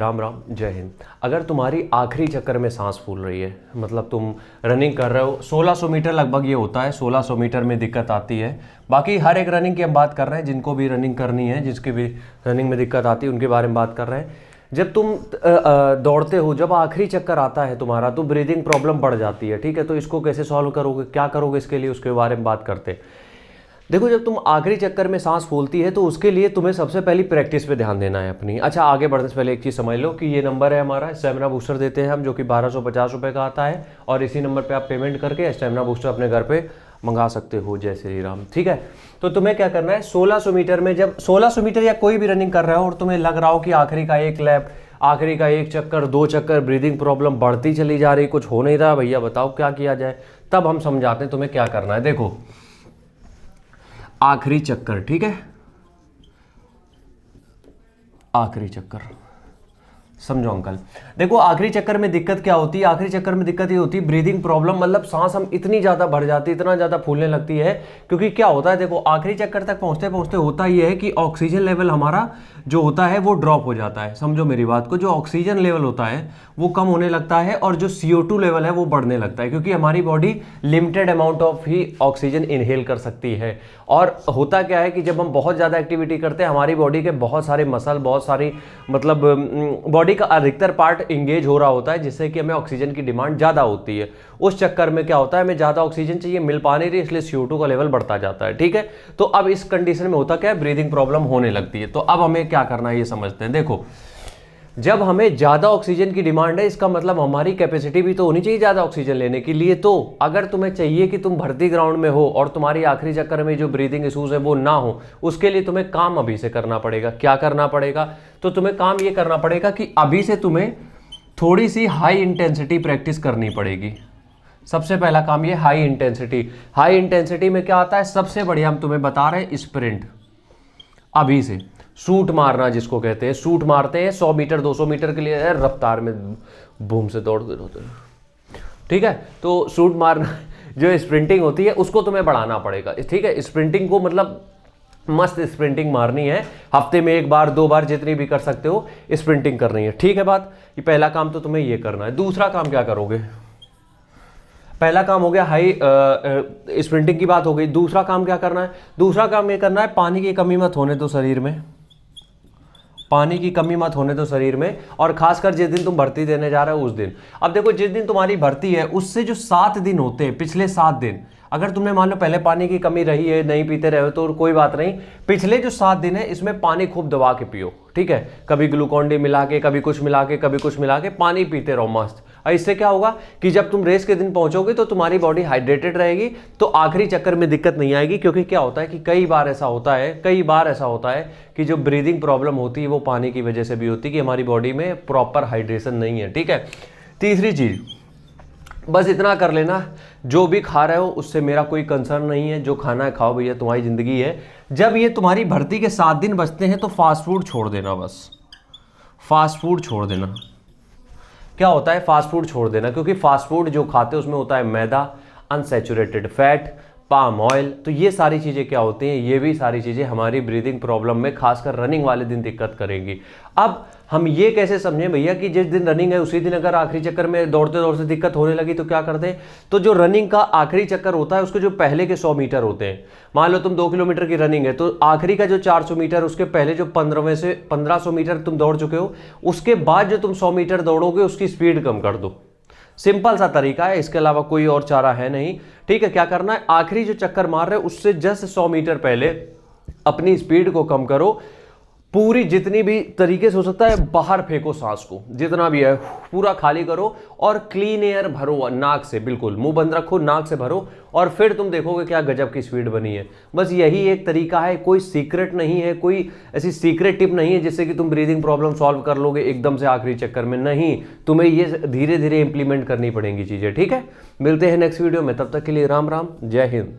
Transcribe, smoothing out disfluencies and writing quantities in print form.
राम राम, जय हिंद। अगर तुम्हारी आखिरी चक्कर में सांस फूल रही है, मतलब तुम रनिंग कर रहे हो, 1600 मीटर लगभग ये होता है, 1600 मीटर में दिक्कत आती है। बाकी हर एक रनिंग की हम बात कर रहे हैं, जिनको भी रनिंग करनी है, जिसकी भी रनिंग में दिक्कत आती है उनके बारे में बात कर रहे हैं। जब तुम दौड़ते हो, जब आखिरी चक्कर आता है तुम्हारा, तो ब्रीदिंग प्रॉब्लम बढ़ जाती है। ठीक है, तो इसको कैसे सॉल्व करोगे, क्या करोगे इसके लिए, उसके बारे में बात करते हैं। देखो, जब तुम आखिरी चक्कर में सांस फूलती है तो उसके लिए तुम्हें सबसे पहली प्रैक्टिस पे ध्यान देना है अपनी। अच्छा, आगे बढ़ने से पहले एक चीज़ समझ लो कि ये नंबर है हमारा, स्टेमिना बूस्टर देते हैं हम, जो कि 1250 रुपये का आता है, और इसी नंबर पे आप पेमेंट करके स्टेमिना बूस्टर अपने घर पे मंगा सकते हो। जय श्री राम। ठीक है, तो तुम्हें क्या करना है, 1600 मीटर में, जब 1600 मीटर या कोई भी रनिंग कर रहे हो और तुम्हें लग रहा हो कि आखिरी का एक लैप, आखिरी का एक चक्कर, 2 चक्कर, ब्रीदिंग प्रॉब्लम बढ़ती चली जा रही, कुछ हो नहीं रहा, भैया बताओ क्या किया जाए, तब हम समझाते हैं तुम्हें क्या करना है। देखो, आखिरी चक्कर, ठीक है, आखिरी चक्कर समझो अंकल। देखो, आखिरी चक्कर में दिक्कत क्या होती है, आखिरी चक्कर में दिक्कत ये होती है ब्रीदिंग प्रॉब्लम, मतलब सांस हम इतनी ज़्यादा भर जाती है, इतना ज़्यादा फूलने लगती है। क्योंकि क्या होता है, देखो आखिरी चक्कर तक पहुँचते पहुँचते होता ये है कि ऑक्सीजन लेवल हमारा जो होता है वो ड्रॉप हो जाता है। समझो मेरी बात को, जो ऑक्सीजन लेवल होता है वो कम होने लगता है और जो CO2 लेवल है वो बढ़ने लगता है, क्योंकि हमारी body limited amount of he oxygen inhale कर सकती है। और होता क्या है कि जब हम बहुत ज़्यादा एक्टिविटी करते हैं, हमारी बॉडी के बहुत सारे मसल, बहुत सारी मतलब बॉडी का अधिकतर पार्ट इंगेज हो रहा होता है, जिससे कि हमें ऑक्सीजन की डिमांड ज़्यादा होती है। उस चक्कर में क्या होता है, हमें ज़्यादा ऑक्सीजन चाहिए, मिल पा नहीं रही, इसलिए CO2 का लेवल बढ़ता जाता है। ठीक है, तो अब इस कंडीशन में होता क्या है, ब्रीदिंग प्रॉब्लम होने लगती है। तो अब हमें क्या करना है ये समझते हैं। देखो, जब हमें ज़्यादा ऑक्सीजन की डिमांड है, इसका मतलब हमारी कैपेसिटी भी तो होनी चाहिए ज़्यादा ऑक्सीजन लेने के लिए। तो अगर तुम्हें चाहिए कि तुम भर्ती ग्राउंड में हो और तुम्हारी आखिरी चक्कर में जो ब्रीदिंग इशूज़ है वो ना हो, उसके लिए तुम्हें काम अभी से करना पड़ेगा। क्या करना पड़ेगा, तो तुम्हें काम ये करना पड़ेगा कि अभी से तुम्हें थोड़ी सी हाई इंटेंसिटी प्रैक्टिस करनी पड़ेगी। सबसे पहला काम ये हाई इंटेंसिटी। हाई इंटेंसिटी में क्या आता है, सबसे बढ़िया हम तुम्हें बता रहे हैं स्प्रिंट। अभी से शूट मारना जिसको कहते हैं, शूट मारते हैं 100 मीटर 200 मीटर के लिए रफ्तार में बूम से दौड़ते रहते हैं। ठीक है, तो शूट मारना जो स्प्रिंटिंग होती है उसको तुम्हें बढ़ाना पड़ेगा। ठीक है, स्प्रिंटिंग को मतलब मस्त स्प्रिंटिंग मारनी है, हफ्ते में 1 बार 2 बार जितनी भी कर सकते हो स्प्रिंटिंग करनी है। ठीक है बात, ये पहला काम तो तुम्हें ये करना है। दूसरा काम क्या करोगे, पहला काम हो गया हाई स्प्रिंटिंग की बात हो गई। दूसरा काम क्या करना है, दूसरा काम ये करना है, पानी की कमी मत होने दो शरीर में, पानी की कमी मत होने दो शरीर में। और खासकर जिस दिन तुम भर्ती देने जा रहे हो उस दिन। अब देखो, जिस दिन तुम्हारी भर्ती है उससे जो 7 दिन होते हैं, पिछले 7 दिन, अगर तुमने मान लो पहले पानी की कमी रही है, नहीं पीते रहे हो तो कोई बात नहीं, पिछले जो 7 दिन है इसमें पानी खूब दबा के पियो। ठीक है, कभी ग्लूकॉन डी मिला के, कभी कुछ मिला के, कभी कुछ मिला के पानी पीते रहो मस्त। और इससे क्या होगा कि जब तुम रेस के दिन पहुंचोगे तो तुम्हारी बॉडी हाइड्रेटेड रहेगी, तो आखिरी चक्कर में दिक्कत नहीं आएगी। क्योंकि क्या होता है कि कई बार ऐसा होता है कि जो ब्रीदिंग प्रॉब्लम होती है वो पानी की वजह से भी होती है, कि हमारी बॉडी में प्रॉपर हाइड्रेशन नहीं है। ठीक है, तीसरी चीज बस इतना कर लेना, जो भी खा रहे हो उससे मेरा कोई कंसर्न नहीं है, जो खाना है खाओ भैया, तुम्हारी जिंदगी है। जब ये तुम्हारी भर्ती के 7 दिन बचते हैं तो फास्ट फूड छोड़ देना, बस फास्ट फूड छोड़ देना। क्या होता है, फास्ट फूड छोड़ देना, क्योंकि फास्ट फूड जो खाते हैं उसमें होता है मैदा, अनसैचुरेटेड फैट, पाम ऑयल। तो ये सारी चीज़ें क्या होती हैं, ये भी सारी चीज़ें हमारी ब्रीदिंग प्रॉब्लम में खासकर रनिंग वाले दिन दिक्कत करेंगी। अब हम ये कैसे समझें भैया कि जिस दिन रनिंग है उसी दिन अगर आखिरी चक्कर में दौड़ते दौड़ते दिक्कत होने लगी तो क्या करते हैं। तो जो रनिंग का आखिरी चक्कर होता है उसके जो पहले के 100 मीटर होते हैं, मान लो तुम 2 किलोमीटर की रनिंग है, तो आखिरी का जो 400 मीटर, उसके पहले जो 1500 मीटर तुम दौड़ चुके हो, उसके बाद जो तुम 100 मीटर दौड़ोगे उसकी स्पीड कम कर दो। सिंपल सा तरीका है, इसके अलावा कोई और चारा है नहीं। ठीक है, क्या करना है, आखिरी जो चक्कर मार रहे हो उससे जस्ट 100 मीटर पहले अपनी स्पीड को कम करो, पूरी जितनी भी तरीके से हो सकता है बाहर फेंको सांस को, जितना भी है पूरा खाली करो और क्लीन एयर भरो नाक से, बिल्कुल मुंह बंद रखो, नाक से भरो, और फिर तुम देखोगे क्या गजब की स्पीड बनी है। बस यही एक तरीका है, कोई सीक्रेट नहीं है, कोई ऐसी सीक्रेट टिप नहीं है जिससे कि तुम ब्रीदिंग प्रॉब्लम सॉल्व कर लोगे एकदम से आखिरी चक्कर में। नहीं, तुम्हें ये धीरे धीरे इंप्लीमेंट करनी पड़ेंगी चीज़ें। ठीक है, मिलते हैं नेक्स्ट वीडियो में, तब तक के लिए राम राम, जय हिंद।